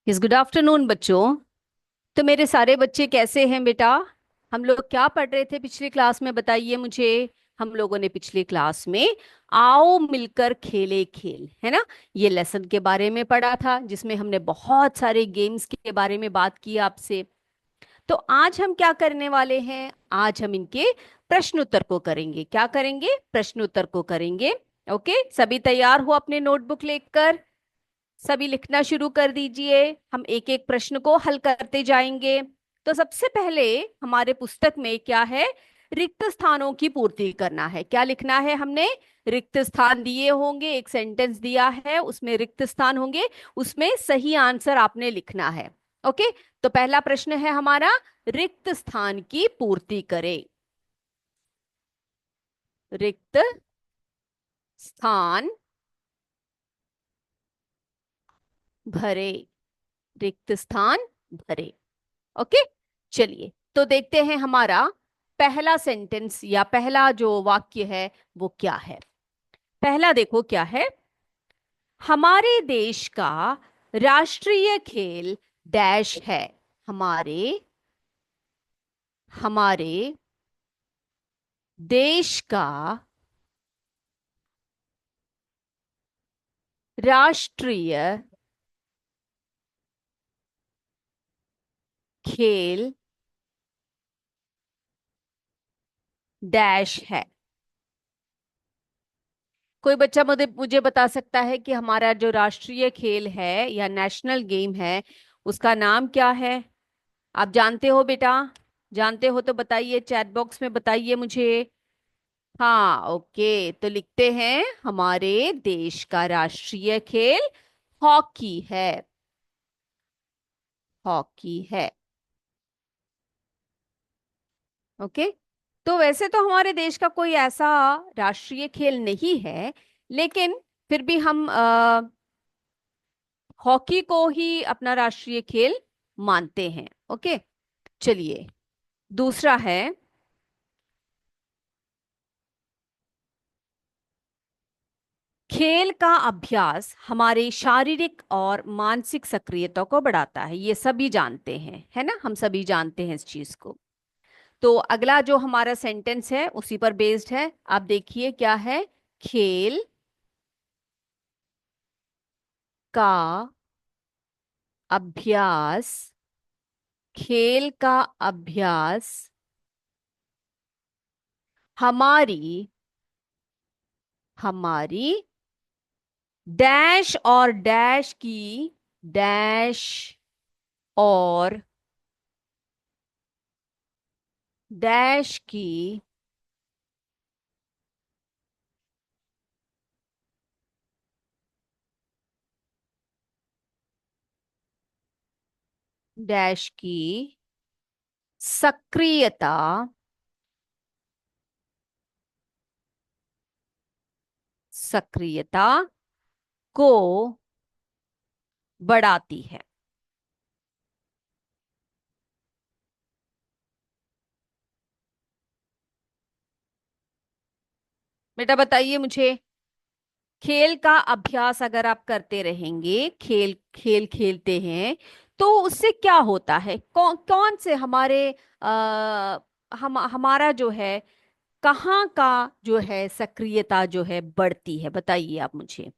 Yes, good afternoon बच्चों। तो मेरे सारे बच्चे कैसे हैं बेटा? हम लोग क्या पढ़ रहे थे पिछली क्लास में, बताइए मुझे। हम लोगों ने पिछली क्लास में आओ मिलकर खेले खेल, है ना, ये लेसन के बारे में पढ़ा था, जिसमें हमने बहुत सारे गेम्स के बारे में बात की आपसे। तो आज हम क्या करने वाले हैं? आज हम इनके प्रश्न उत्तर को करेंगे। क्या करेंगे? प्रश्न उत्तर को करेंगे। ओके, सभी तैयार हो अपने नोटबुक लेकर? सभी लिखना शुरू कर दीजिए। हम एक एक प्रश्न को हल करते जाएंगे। तो सबसे पहले हमारे पुस्तक में क्या है? रिक्त स्थानों की पूर्ति करना है। क्या लिखना है हमने? रिक्त स्थान दिए होंगे, एक सेंटेंस दिया है, उसमें रिक्त स्थान होंगे, उसमें सही आंसर आपने लिखना है। ओके, तो पहला प्रश्न है हमारा, रिक्त स्थान की पूर्ति करें। रिक्त स्थान भरे। रिक्त स्थान भरे। ओके, चलिए तो देखते हैं हमारा पहला सेंटेंस या पहला जो वाक्य है वो क्या है। पहला देखो क्या है। हमारे देश का राष्ट्रीय खेल डैश है। हमारे हमारे देश का राष्ट्रीय खेल डैश है। कोई बच्चा मुझे मुझे बता सकता है कि हमारा जो राष्ट्रीय खेल है या नेशनल गेम है, उसका नाम क्या है? आप जानते हो बेटा? जानते हो तो बताइए, चैट बॉक्स में बताइए मुझे। हाँ, ओके, तो लिखते हैं हमारे देश का राष्ट्रीय खेल हॉकी है। हॉकी है। ओके, तो वैसे तो हमारे देश का कोई ऐसा राष्ट्रीय खेल नहीं है, लेकिन फिर भी हम हॉकी को ही अपना राष्ट्रीय खेल मानते हैं। ओके, चलिए दूसरा है। खेल का अभ्यास हमारे शारीरिक और मानसिक सक्रियता को बढ़ाता है, ये सभी जानते हैं, है ना, हम सभी जानते हैं इस चीज को। तो अगला जो हमारा सेंटेंस है उसी पर बेस्ड है। आप देखिए क्या है। खेल का अभ्यास। खेल का अभ्यास हमारी हमारी डैश और डैश की डैश और डैश की डैश की सक्रियता सक्रियता को बढ़ाती है। बेटा बताइए मुझे, खेल का अभ्यास अगर आप करते रहेंगे, खेल खेल खेलते हैं, तो उससे क्या होता है? कौन कौन से हमारे हमारा जो है, कहाँ का जो है सक्रियता जो है बढ़ती है, बताइए आप मुझे।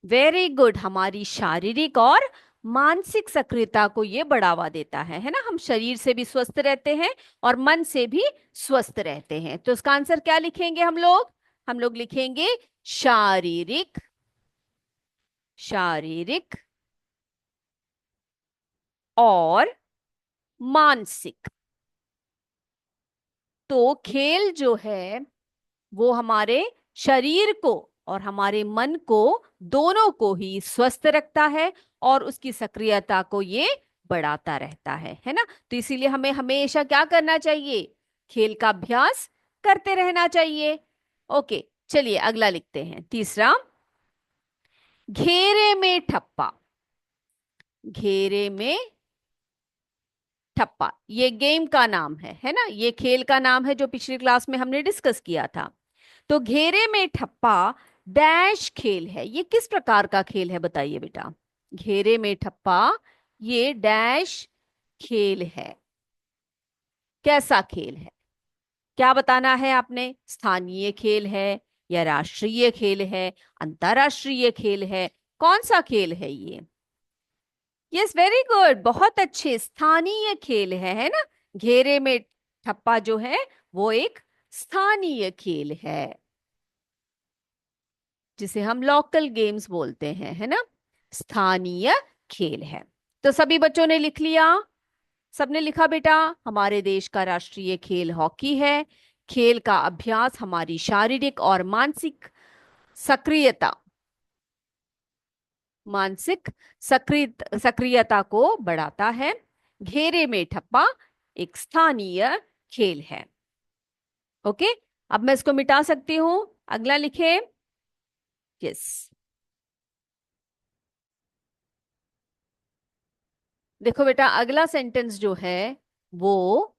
वेरी गुड, हमारी शारीरिक और मानसिक सक्रियता को ये बढ़ावा देता है ना। हम शरीर से भी स्वस्थ रहते हैं और मन से भी स्वस्थ रहते हैं। तो इसका आंसर क्या लिखेंगे हम लोग? हम लोग लिखेंगे शारीरिक। शारीरिक और मानसिक। तो खेल जो है वो हमारे शरीर को और हमारे मन को, दोनों को ही स्वस्थ रखता है और उसकी सक्रियता को ये बढ़ाता रहता है ना। तो इसीलिए हमें हमेशा क्या करना चाहिए? खेल का अभ्यास करते रहना चाहिए। ओके, चलिए अगला लिखते हैं, तीसरा। घेरे में ठप्पा। घेरे में ठप्पा, ये गेम का नाम है ना, ये खेल का नाम है जो पिछली क्लास में हमने डिस्कस किया था। तो घेरे में ठप्पा डैश खेल है, ये किस प्रकार का खेल है बताइए बेटा। घेरे में ठप्पा, ये डैश खेल है। कैसा खेल है? क्या बताना है आपने? स्थानीय खेल है या राष्ट्रीय खेल है, अंतर्राष्ट्रीय खेल है, कौन सा खेल है ये? यस, वेरी गुड, बहुत अच्छे, स्थानीय खेल है ना। घेरे में ठप्पा जो है वो एक स्थानीय खेल है, जिसे हम लोकल गेम्स बोलते हैं, है ना। स्थानीय खेल है। तो सभी बच्चों ने लिख लिया? सबने लिखा बेटा? हमारे देश का राष्ट्रीय खेल हॉकी है। खेल का अभ्यास हमारी शारीरिक और सक्रियता मानसिक सक्रियता को बढ़ाता है। घेरे में ठप्पा एक स्थानीय खेल है। ओके, अब मैं इसको मिटा सकती हूं। अगला लिखे। यस, देखो बेटा, अगला सेंटेंस जो है वो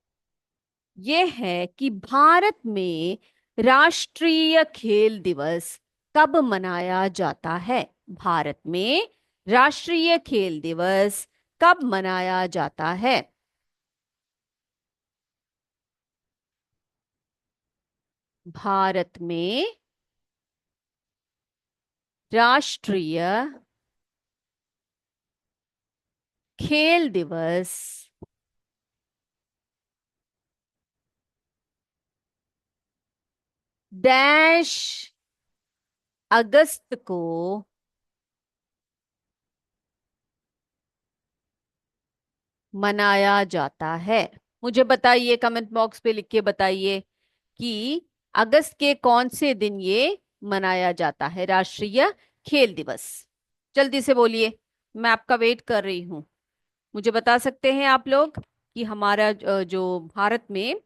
ये है कि भारत में राष्ट्रीय खेल दिवस कब मनाया जाता है? भारत में राष्ट्रीय खेल दिवस कब मनाया जाता है? भारत में राष्ट्रीय खेल दिवस डैश अगस्त को मनाया जाता है। मुझे बताइए, कमेंट बॉक्स पे लिख के बताइए कि अगस्त के कौन से दिन ये मनाया जाता है, राष्ट्रीय खेल दिवस। जल्दी से बोलिए, मैं आपका वेट कर रही हूँ। मुझे बता सकते हैं आप लोग कि हमारा जो भारत में,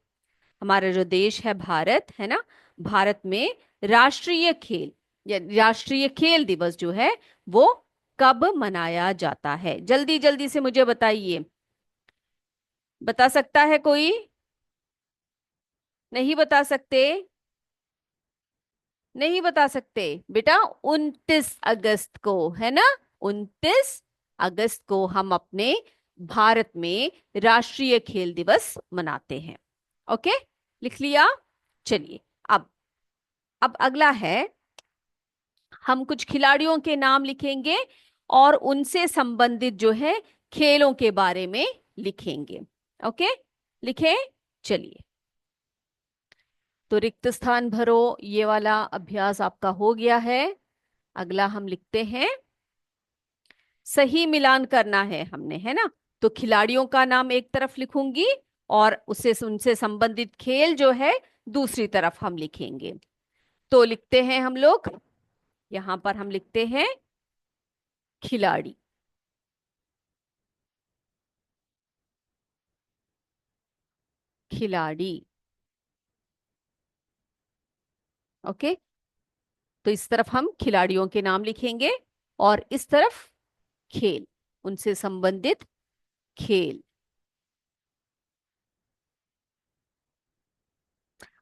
हमारा जो देश है भारत, है ना, भारत में राष्ट्रीय खेल या राष्ट्रीय खेल दिवस जो है वो कब मनाया जाता है? जल्दी जल्दी से मुझे बताइए। बता सकता है कोई? नहीं बता सकते? नहीं बता सकते बेटा? 29 अगस्त को, है ना, 29 अगस्त को हम अपने भारत में राष्ट्रीय खेल दिवस मनाते हैं। ओके, लिख लिया? चलिए, अब अब अगला है, हम कुछ खिलाड़ियों के नाम लिखेंगे और उनसे संबंधित जो है खेलों के बारे में लिखेंगे। ओके, लिखे? चलिए, तो रिक्त स्थान भरो, ये वाला अभ्यास आपका हो गया है। अगला हम लिखते हैं, सही मिलान करना है हमने, है ना। तो खिलाड़ियों का नाम एक तरफ लिखूंगी और उससे उनसे संबंधित खेल जो है दूसरी तरफ हम लिखेंगे। तो लिखते हैं हम लोग, यहां पर हम लिखते हैं खिलाड़ी। खिलाड़ी। ओके, तो इस तरफ हम खिलाड़ियों के नाम लिखेंगे और इस तरफ खेल, उनसे संबंधित खेल।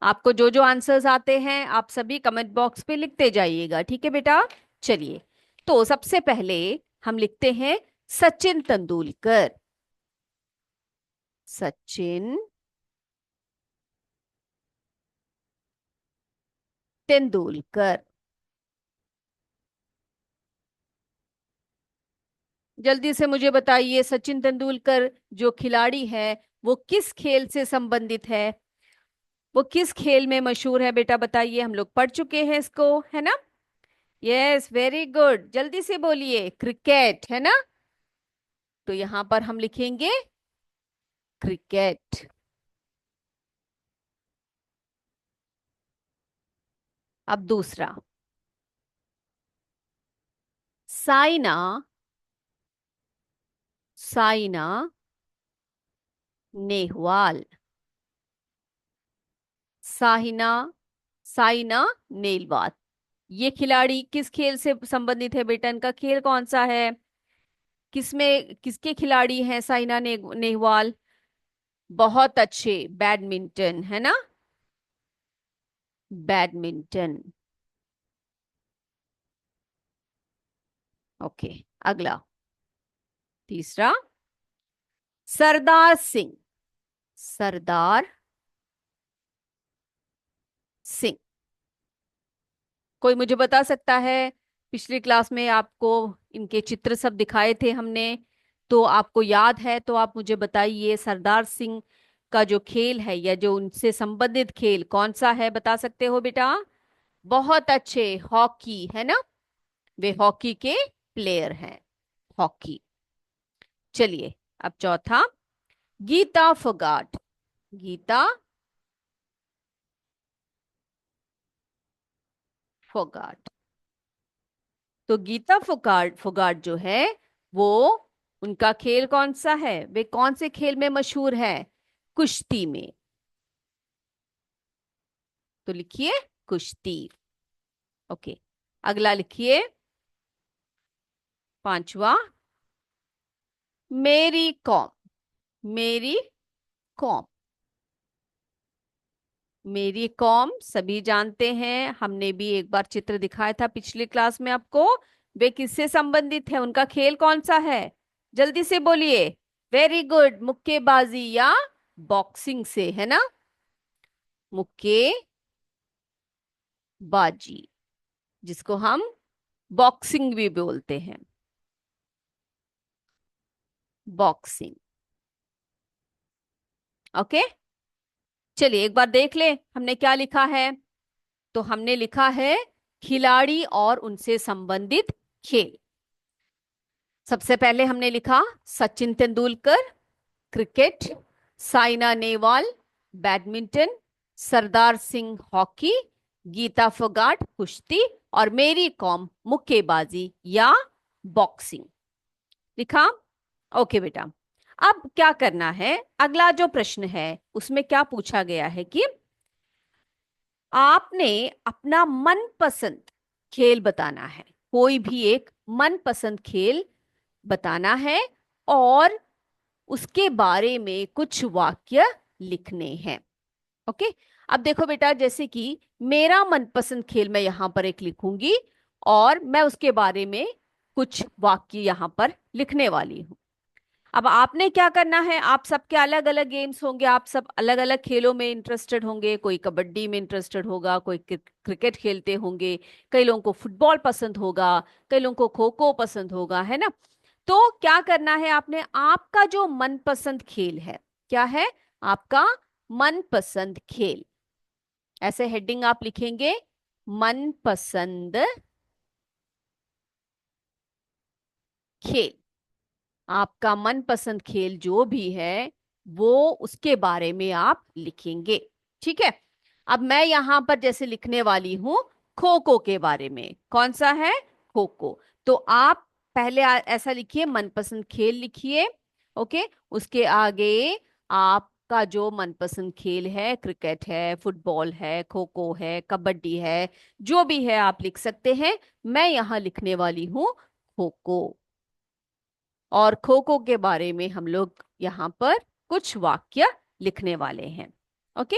आपको जो जो आंसर्स आते हैं आप सभी कमेंट बॉक्स पे लिखते जाइएगा, ठीक है बेटा। चलिए, तो सबसे पहले हम लिखते हैं सचिन तेंदुलकर। सचिन तेंदुलकर। जल्दी से मुझे बताइए, सचिन तेंदुलकर जो खिलाड़ी है वो किस खेल से संबंधित है? वो किस खेल में मशहूर है बेटा? बताइए, हम लोग पढ़ चुके हैं इसको, है ना। यस, वेरी गुड, जल्दी से बोलिए, क्रिकेट, है ना। तो यहां पर हम लिखेंगे क्रिकेट। अब दूसरा, साइना। साइना नेहवाल। साइना साइना नेहवाल, ये खिलाड़ी किस खेल से संबंधित है बेटा? इनका खेल कौन सा है? किसमें किसके खिलाड़ी हैं साइना नेहवाल? बहुत अच्छे, बैडमिंटन, है ना। बैडमिंटन। ओके, अगला, तीसरा सरदार सिंह। सरदार सिंह। कोई मुझे बता सकता है, पिछली क्लास में आपको इनके चित्र सब दिखाए थे हमने, तो आपको याद है तो आप मुझे बताइए सरदार सिंह का जो खेल है या जो उनसे संबंधित खेल कौन सा है, बता सकते हो बेटा? बहुत अच्छे, हॉकी है ना, वे हॉकी के प्लेयर हैं। हॉकी। चलिए, अब चौथा, गीता फोगाट। गीता फोगाट। तो गीता फोगाट फोगाट जो है वो, उनका खेल कौन सा है, वे कौन से खेल में मशहूर है? कुश्ती में। तो लिखिए कुश्ती। ओके। अगला लिखिए, पांचवा, मेरी कॉम। मेरी कॉम। मेरी कॉम सभी जानते हैं, हमने भी एक बार चित्र दिखाया था पिछली क्लास में आपको। वे किससे संबंधित है, उनका खेल कौन सा है? जल्दी से बोलिए। वेरी गुड, मुक्केबाजी या बॉक्सिंग से, है ना? मुक्केबाजी, जिसको हम बॉक्सिंग भी बोलते हैं। बॉक्सिंग। ओके। चलिए एक बार देख ले हमने क्या लिखा है। तो हमने लिखा है खिलाड़ी और उनसे संबंधित खेल। सबसे पहले हमने लिखा Sachin Tendulkar cricket, Saina Nehwal badminton, Sardar Singh hockey, Geeta Phogat कुश्ती और मेरी कॉम मुक्केबाजी या बॉक्सिंग। लिखा? ओके बेटा। अब क्या करना है, अगला जो प्रश्न है उसमें क्या पूछा गया है कि आपने अपना मनपसंद खेल बताना है। कोई भी एक मनपसंद खेल बताना है और उसके बारे में कुछ वाक्य लिखने हैं। ओके। अब देखो बेटा, जैसे कि मेरा मनपसंद खेल मैं यहां पर एक लिखूंगी और मैं उसके बारे में कुछ वाक्य यहां पर लिखने वाली हूं। अब आपने क्या करना है, आप सबके अलग अलग गेम्स होंगे, आप सब अलग अलग खेलों में इंटरेस्टेड होंगे। कोई कबड्डी में इंटरेस्टेड होगा, कोई क्रिकेट खेलते होंगे, कई लोगों को फुटबॉल पसंद होगा, कई लोगों को खो खो पसंद होगा, है ना? तो क्या करना है आपने, आपका जो मनपसंद खेल है, क्या है आपका मनपसंद खेल, ऐसे हेडिंग आप लिखेंगे, मनपसंद खेल। आपका मनपसंद खेल जो भी है वो उसके बारे में आप लिखेंगे। ठीक है। अब मैं यहां पर जैसे लिखने वाली हूं खो खो के बारे में। कौन सा है? खो खो। तो आप पहले ऐसा लिखिए, मनपसंद खेल लिखिए। ओके। उसके आगे आपका जो मनपसंद खेल है, क्रिकेट है, फुटबॉल है, खो खो है, कबड्डी है, जो भी है आप लिख सकते हैं। मैं यहां लिखने वाली हूं खो खो। और खो खो के बारे में हम लोग यहाँ पर कुछ वाक्य लिखने वाले हैं। ओके।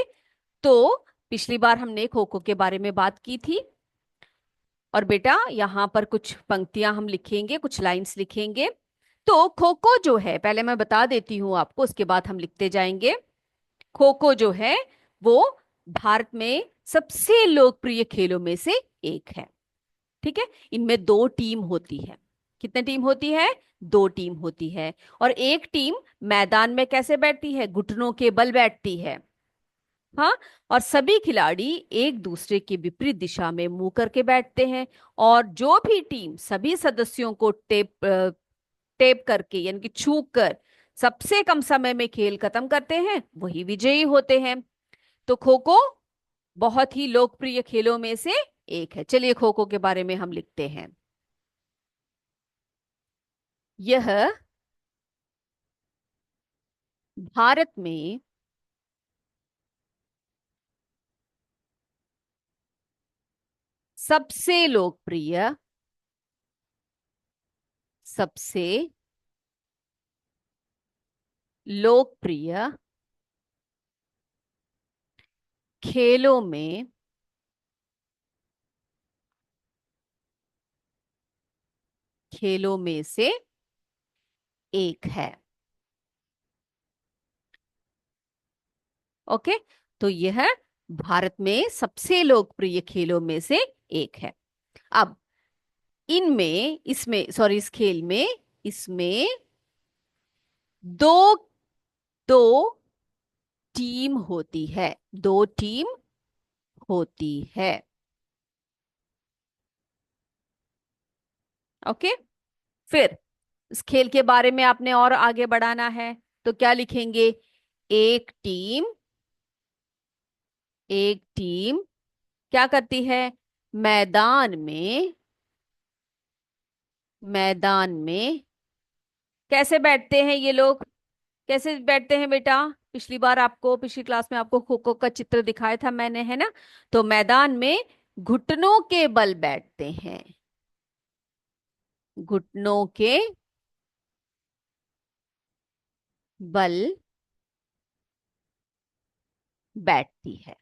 तो पिछली बार हमने खो खो के बारे में बात की थी और बेटा यहाँ पर कुछ पंक्तियां हम लिखेंगे, कुछ लाइंस लिखेंगे। तो खो खो जो है, पहले मैं बता देती हूँ आपको, उसके बाद हम लिखते जाएंगे। खो खो जो है वो भारत में सबसे लोकप्रिय खेलों में से एक है। ठीक है। इनमें दो टीम होती है। कितने टीम होती है? दो टीम होती है। और एक टीम मैदान में कैसे बैठती है? घुटनों के बल बैठती है। हाँ। और सभी खिलाड़ी एक दूसरे के विपरीत दिशा में मुंह करके बैठते हैं। और जो भी टीम सभी सदस्यों को टेप करके यानी कि छू कर सबसे कम समय में खेल खत्म करते हैं, वही विजयी होते हैं। तो खो खो बहुत ही लोकप्रिय खेलों में से एक है। चलिए खो खो के बारे में हम लिखते हैं। यह भारत में सबसे लोकप्रिय, सबसे लोकप्रिय खेलों में से एक है। ओके, तो यह भारत में सबसे लोकप्रिय खेलों में से एक है। अब इनमें इसमें सॉरी इस खेल में इसमें दो दो टीम होती है। दो टीम होती है। ओके, फिर इस खेल के बारे में आपने और आगे बढ़ाना है तो क्या लिखेंगे? एक टीम एक टीम क्या करती है? मैदान में मैदान में कैसे बैठते हैं ये लोग? कैसे बैठते हैं बेटा? पिछली क्लास में आपको खो खो का चित्र दिखाया था मैंने, है ना? तो मैदान में घुटनों के बल बैठते हैं। घुटनों के बल बैठती है।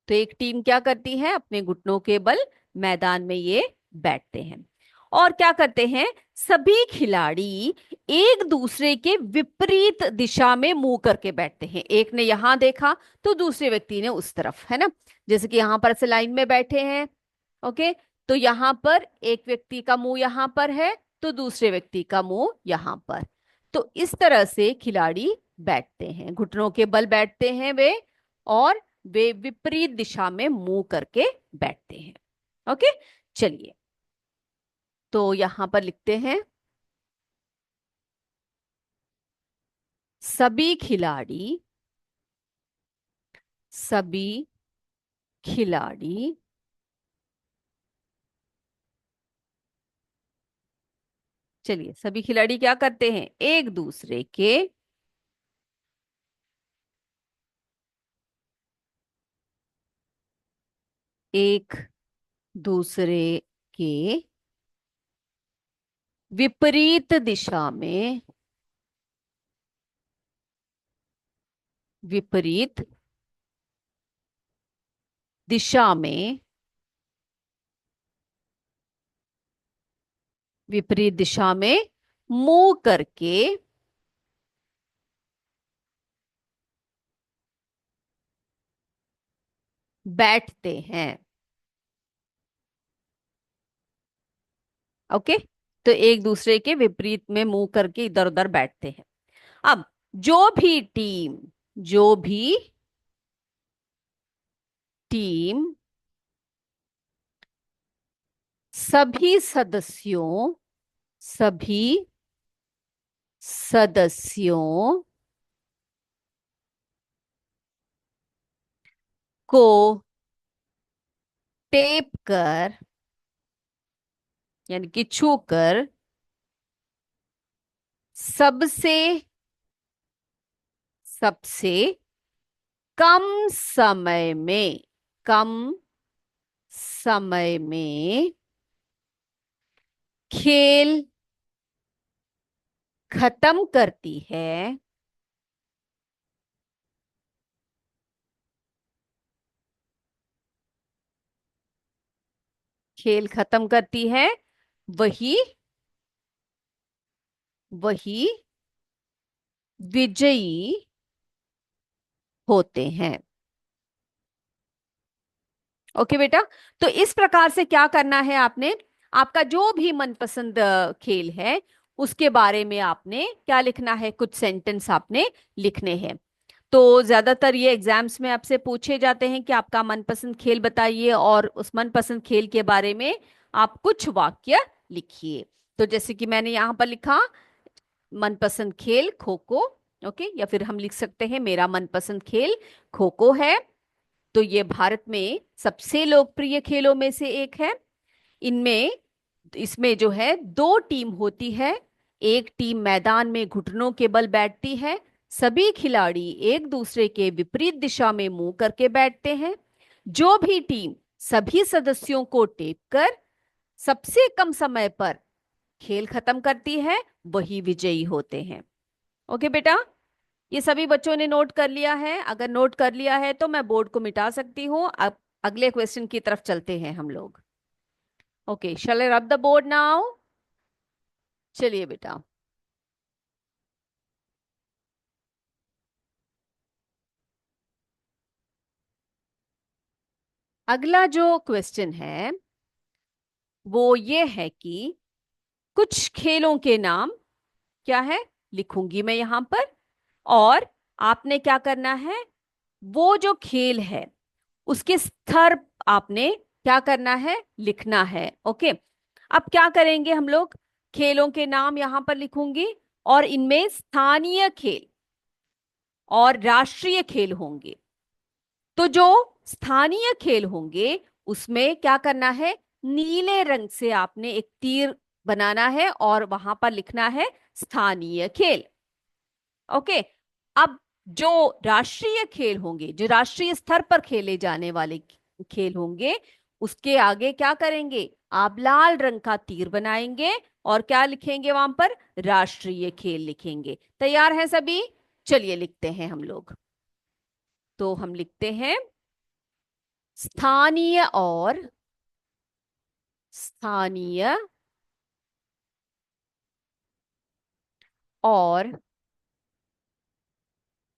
तो एक टीम क्या करती है? अपने घुटनों के बल मैदान में ये बैठते हैं। और क्या करते हैं? सभी खिलाड़ी एक दूसरे के विपरीत दिशा में मुंह करके बैठते हैं। एक ने यहां देखा तो दूसरे व्यक्ति ने उस तरफ, है ना? जैसे कि यहां पर से लाइन में बैठे हैं। ओके, तो यहां पर एक व्यक्ति का मुंह यहां पर है तो दूसरे व्यक्ति का मुंह यहां पर। तो इस तरह से खिलाड़ी बैठते हैं, घुटनों के बल बैठते हैं वे, और वे विपरीत दिशा में मुंह करके बैठते हैं। ओके, चलिए तो यहां पर लिखते हैं सभी खिलाड़ी सभी खिलाड़ी चलिए सभी खिलाड़ी क्या करते हैं? एक दूसरे के एक दूसरे के विपरीत दिशा में विपरीत दिशा में विपरीत दिशा में मुंह करके बैठते हैं। ओके, तो एक दूसरे के विपरीत में मुंह करके इधर उधर बैठते हैं। अब जो भी टीम जो भी टीम सभी सदस्यों को टेप कर यानी कि छू कर सबसे सबसे कम समय में कम समय में खेल खत्म करती है। खेल खत्म करती है, वही वही विजयी होते हैं। ओके बेटा, तो इस प्रकार से क्या करना है आपने? आपका जो भी मनपसंद खेल है उसके बारे में आपने क्या लिखना है? कुछ सेंटेंस आपने लिखने हैं। तो ज्यादातर ये एग्जाम्स में आपसे पूछे जाते हैं कि आपका मनपसंद खेल बताइए और उस मनपसंद खेल के बारे में आप कुछ वाक्य लिखिए। तो जैसे कि मैंने यहाँ पर लिखा, मनपसंद खेल खो खो। ओके, या फिर हम लिख सकते हैं मेरा मनपसंद खेल खो खो है। तो ये भारत में सबसे लोकप्रिय खेलों में से एक है। इनमें इसमें जो है दो टीम होती है। एक टीम मैदान में घुटनों के बल बैठती है। सभी खिलाड़ी एक दूसरे के विपरीत दिशा में मुंह करके बैठते हैं। जो भी टीम सभी सदस्यों को टेप कर सबसे कम समय पर खेल खत्म करती है वही विजयी होते हैं। ओके बेटा, ये सभी बच्चों ने नोट कर लिया है? अगर नोट कर लिया है तो मैं बोर्ड को मिटा सकती हूँ। अब अगले क्वेश्चन की तरफ चलते हैं हम लोग। ओके, शैल आई रब द बोर्ड नाउ? चलिए बेटा, अगला जो क्वेश्चन है वो ये है कि कुछ खेलों के नाम क्या है, लिखूंगी मैं यहां पर, और आपने क्या करना है, वो जो खेल है उसके स्तर आपने क्या करना है, लिखना है। ओके, अब क्या करेंगे हम लोग, खेलों के नाम यहां पर लिखूंगी और इनमें स्थानीय खेल और राष्ट्रीय खेल होंगे। तो जो स्थानीय खेल होंगे उसमें क्या करना है, नीले रंग से आपने एक तीर बनाना है और वहां पर लिखना है स्थानीय खेल। ओके, अब जो राष्ट्रीय खेल होंगे, जो राष्ट्रीय स्तर पर खेले जाने वाले खेल होंगे, उसके आगे क्या करेंगे, आप लाल रंग का तीर बनाएंगे और क्या लिखेंगे वहां पर, राष्ट्रीय खेल लिखेंगे। तैयार हैं सभी? चलिए लिखते हैं हम लोग। तो हम लिखते हैं स्थानीय और स्थानीय और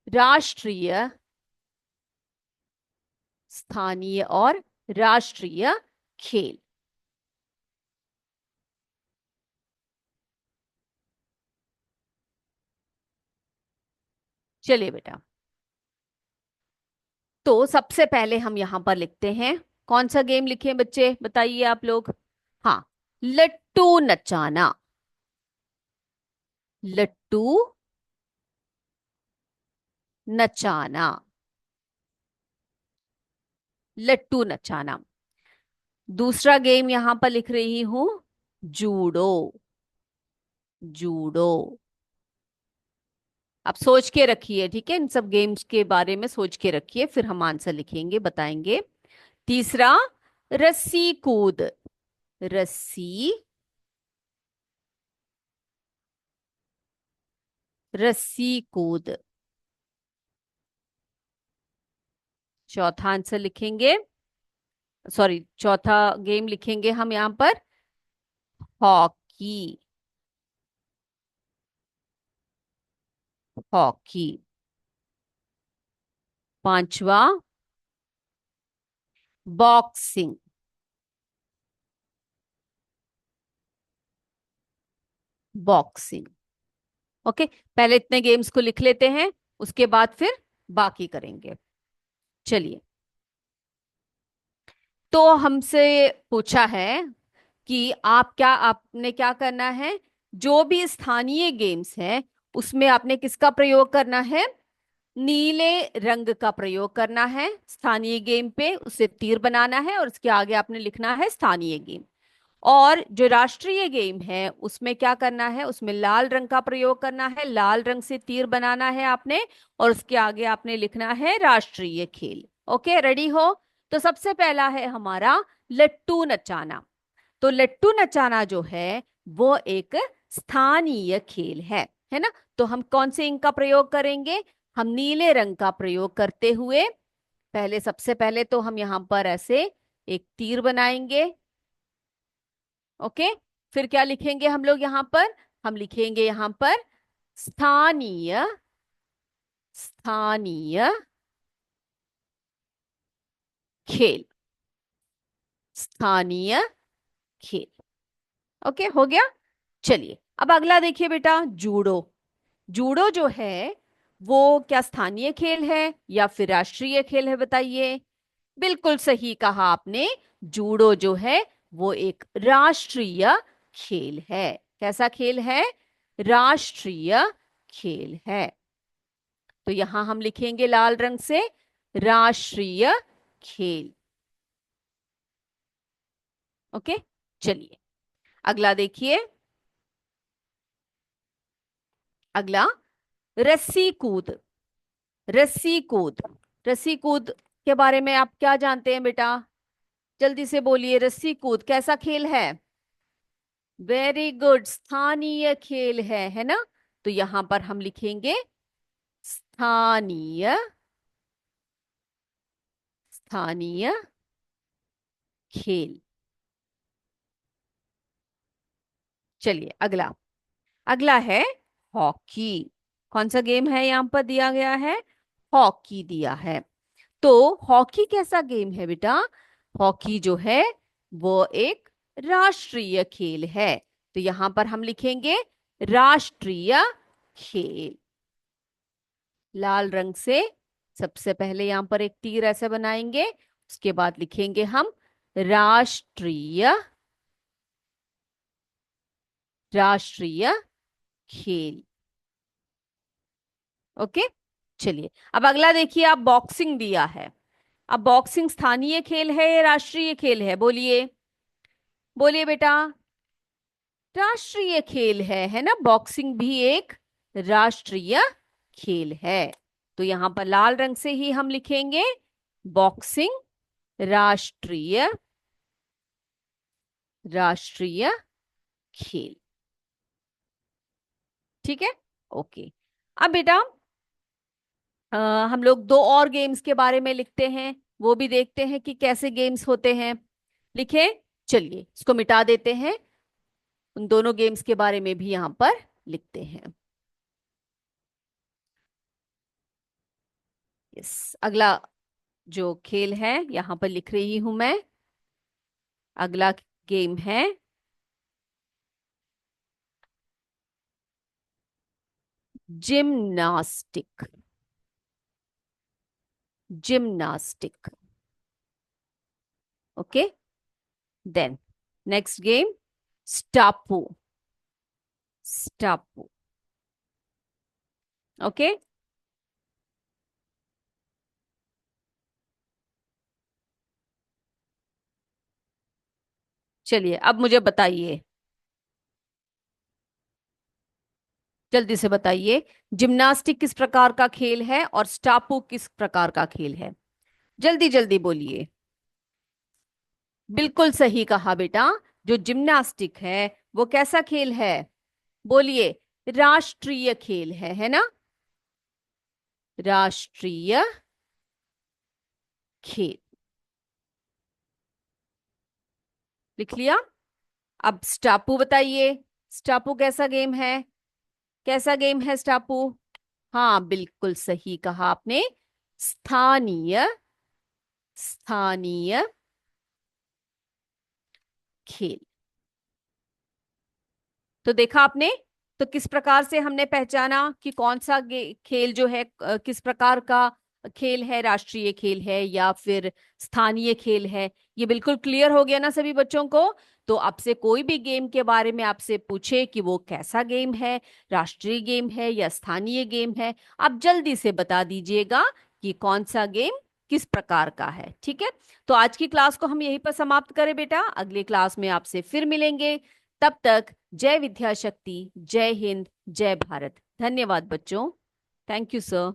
राष्ट्रीय, स्थानीय और राष्ट्रीय खेल। चलिए बेटा, तो सबसे पहले हम यहां पर लिखते हैं, कौन सा गेम लिखे बच्चे बताइए आप लोग। हाँ, लट्टू नचाना। लट्टू नचाना, लट्टू नचाना। दूसरा गेम यहां पर लिख रही हूं, जूडो। जूडो। आप सोच के रखिए, ठीक है, इन सब गेम्स के बारे में सोच के रखिए, फिर हम आंसर लिखेंगे, बताएंगे। तीसरा, रस्सी कूद। रस्सी, रस्सी कूद। चौथा आंसर लिखेंगे, सॉरी, चौथा गेम लिखेंगे हम यहां पर, हॉकी। हॉकी। पांचवा, बॉक्सिंग। बॉक्सिंग। ओके, पहले इतने गेम्स को लिख लेते हैं, उसके बाद फिर बाकी करेंगे। चलिए, तो हमसे पूछा है कि आपने क्या करना है, जो भी स्थानीय गेम्स है उसमें आपने किसका प्रयोग करना है, नीले रंग का प्रयोग करना है। स्थानीय गेम पे उसे तीर बनाना है और उसके आगे आपने लिखना है स्थानीय गेम। और जो राष्ट्रीय गेम है उसमें क्या करना है, उसमें लाल रंग का प्रयोग करना है, लाल रंग से तीर बनाना है आपने और उसके आगे आपने लिखना है राष्ट्रीय खेल। ओके, रेडी हो? तो सबसे पहला है हमारा लट्टू नचाना। तो लट्टू नचाना जो है वो एक स्थानीय खेल है ना। तो हम कौन से इंक का प्रयोग करेंगे, हम नीले रंग का प्रयोग करते हुए पहले, सबसे पहले तो हम यहां पर ऐसे एक तीर बनाएंगे। ओके, फिर क्या लिखेंगे हम लोग यहां पर, हम लिखेंगे यहां पर स्थानीय, स्थानीय खेल। स्थानीय खेल। ओके, हो गया। चलिए, अब अगला देखिए बेटा, जूडो। जूडो जो है वो क्या स्थानीय खेल है या फिर राष्ट्रीय खेल है, बताइए। बिल्कुल सही कहा आपने, जूडो जो है वो एक राष्ट्रीय खेल है। कैसा खेल है, राष्ट्रीय खेल है। तो यहां हम लिखेंगे लाल रंग से राष्ट्रीय खेल। ओके, चलिए अगला देखिए। अगला, रस्सी कूद। रस्सी कूद। रस्सी कूद के बारे में आप क्या जानते हैं बेटा, जल्दी से बोलिए, रस्सी कूद कैसा खेल है? वेरी गुड, स्थानीय खेल है ना। तो यहां पर हम लिखेंगे स्थानीय, स्थानीय खेल। चलिए अगला, अगला है हॉकी। कौन सा गेम है यहां पर दिया गया है, हॉकी दिया है। तो हॉकी कैसा गेम है बेटा, हॉकी जो है वो एक राष्ट्रीय खेल है। तो यहां पर हम लिखेंगे राष्ट्रीय खेल। लाल रंग से सबसे पहले यहां पर एक तीर ऐसे बनाएंगे, उसके बाद लिखेंगे हम राष्ट्रीय, राष्ट्रीय खेल। ओके, चलिए अब अगला देखिए, आप बॉक्सिंग दिया है। अब बॉक्सिंग स्थानीय खेल है या राष्ट्रीय खेल है? बोलिए, बोलिए बेटा। राष्ट्रीय खेल है ना? बॉक्सिंग भी एक राष्ट्रीय खेल है। तो यहां पर लाल रंग से ही हम लिखेंगे बॉक्सिंग राष्ट्रीय, राष्ट्रीय खेल। ठीक है, ओके। अब बेटा हम लोग दो और गेम्स के बारे में लिखते हैं, वो भी देखते हैं कि कैसे गेम्स होते हैं। लिखे, चलिए इसको मिटा देते हैं, उन दोनों गेम्स के बारे में भी यहां पर लिखते हैं। यस, अगला जो खेल है यहां पर लिख रही हूं मैं। अगला गेम है gymnastic, gymnastic. Okay, then next game स्टापू, स्टापू। ओके, चलिए अब मुझे बताइए, जल्दी से बताइए, जिम्नास्टिक किस प्रकार का खेल है और स्टापू किस प्रकार का खेल है? जल्दी जल्दी बोलिए। बिल्कुल सही कहा बेटा, जो जिम्नास्टिक है वो कैसा खेल है? बोलिए, राष्ट्रीय खेल है ना? राष्ट्रीय खेल, लिख लिया। अब स्टापू बताइए, स्टापू कैसा गेम है? कैसा गेम है स्टापू? हाँ, बिल्कुल सही कहा आपने, स्थानीय, स्थानीय खेल। तो देखा आपने, तो किस प्रकार से हमने पहचाना कि कौन सा खेल जो है किस प्रकार का खेल है, राष्ट्रीय खेल है या फिर स्थानीय खेल है। ये बिल्कुल क्लियर हो गया ना सभी बच्चों को? तो आपसे कोई भी गेम के बारे में आपसे पूछे कि वो कैसा गेम है, राष्ट्रीय गेम है या स्थानीय गेम है, आप जल्दी से बता दीजिएगा कि कौन सा गेम किस प्रकार का है। ठीक है, तो आज की क्लास को हम यहीं पर समाप्त करें बेटा, अगली क्लास में आपसे फिर मिलेंगे। तब तक जय विद्या शक्ति, जय हिंद, जय भारत। धन्यवाद बच्चों। Thank you sir.